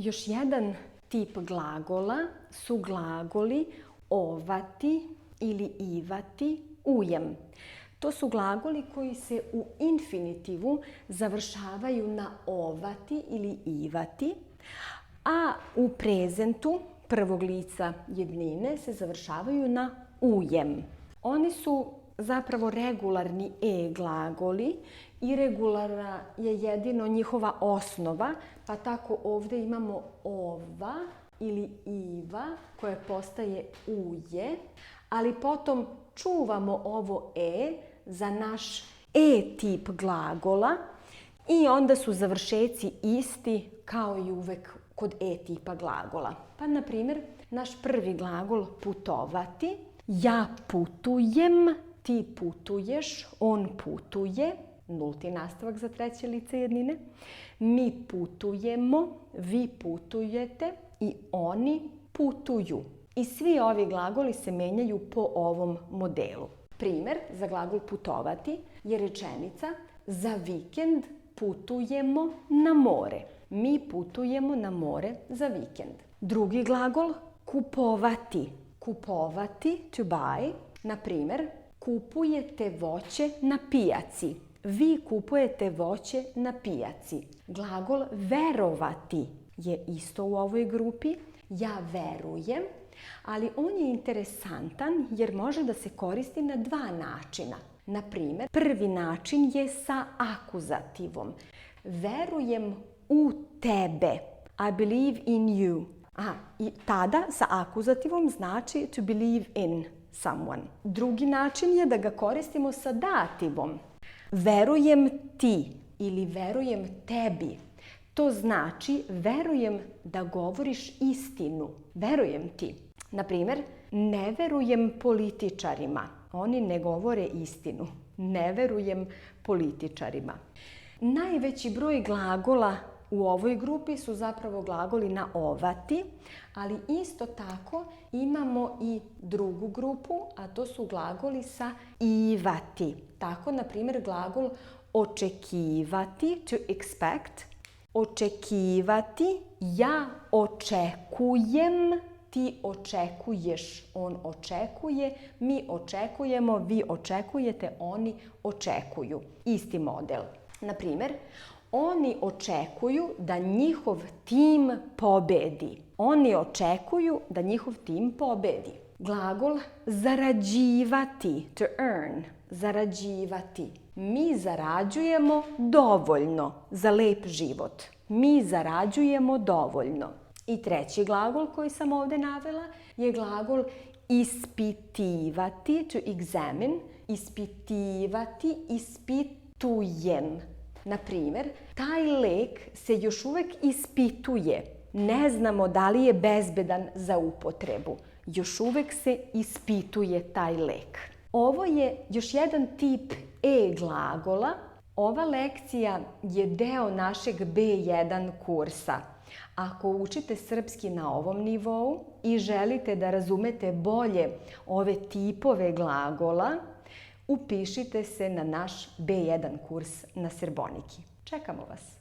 Još jedan tip glagola su glagoli ovati ili ivati ujem. To su glagoli koji se u infinitivu završavaju na ovati ili ivati, a u prezentu prvog lica jednine se završavaju na ujem. Oni su zapravo regularni glagoli. Irregularna je jedino njihova osnova, pa tako ovdje imamo ova ili iva koje postaje uje, ali potom čuvamo ovo za naš tip glagola i onda su završeci isti kao i uvek kod tipa glagola. Pa na primjer, naš prvi glagol putovati, ja putujem, ti putuješ, on putuje, nulti nastavak za treće lice jednine. Mi putujemo, vi putujete i oni putuju. I svi ovi glagoli se menjaju po ovom modelu. Primjer za glagol putovati je rečenica za vikend putujemo na more. Mi putujemo na more za vikend. Drugi glagol kupovati. Kupovati, to buy. Na primjer, kupujete voće na pijaci. Vi kupujete voće na pijaci. Glagol verovati je isto u ovoj grupi. Ja verujem, ali on je interesantan jer može da se koristi na dva načina. Na primjer, prvi način je sa akuzativom. Verujem u tebe. I believe in you. I tada sa akuzativom znači to believe in someone. Drugi način je da ga koristimo sa dativom. Verujem ti ili verujem tebi. To znači verujem da govoriš istinu. Verujem ti. Na primjer, ne verujem političarima. Oni ne govore istinu. Ne verujem političarima. Najveći broj glagola u ovoj grupi su zapravo glagoli na ovati, ali isto tako imamo i drugu grupu, a to su glagoli sa ivati. Tako, na primjer, glagol očekivati, to expect. Očekivati, ja očekujem, ti očekuješ, on očekuje, mi očekujemo, vi očekujete, oni očekuju. Isti model. Na primjer, oni očekuju da njihov tim pobedi. Oni očekuju da njihov tim pobedi. Glagol zarađivati, to earn, zarađivati. Mi zarađujemo dovoljno za lep život. Mi zarađujemo dovoljno. I treći glagol koji sam ovdje navela je glagol ispitivati, to examine. Ispitivati, ispitujem. Na primjer, taj lek se još uvijek ispituje. Ne znamo da li je bezbedan za upotrebu. Još uvijek se ispituje taj lek. Ovo je još jedan tip glagola. Ova lekcija je deo našeg B1 kursa. Ako učite srpski na ovom nivou i želite da razumete bolje ove tipove glagola, upišite se na naš B1 kurs na Srboniki. Čekamo vas!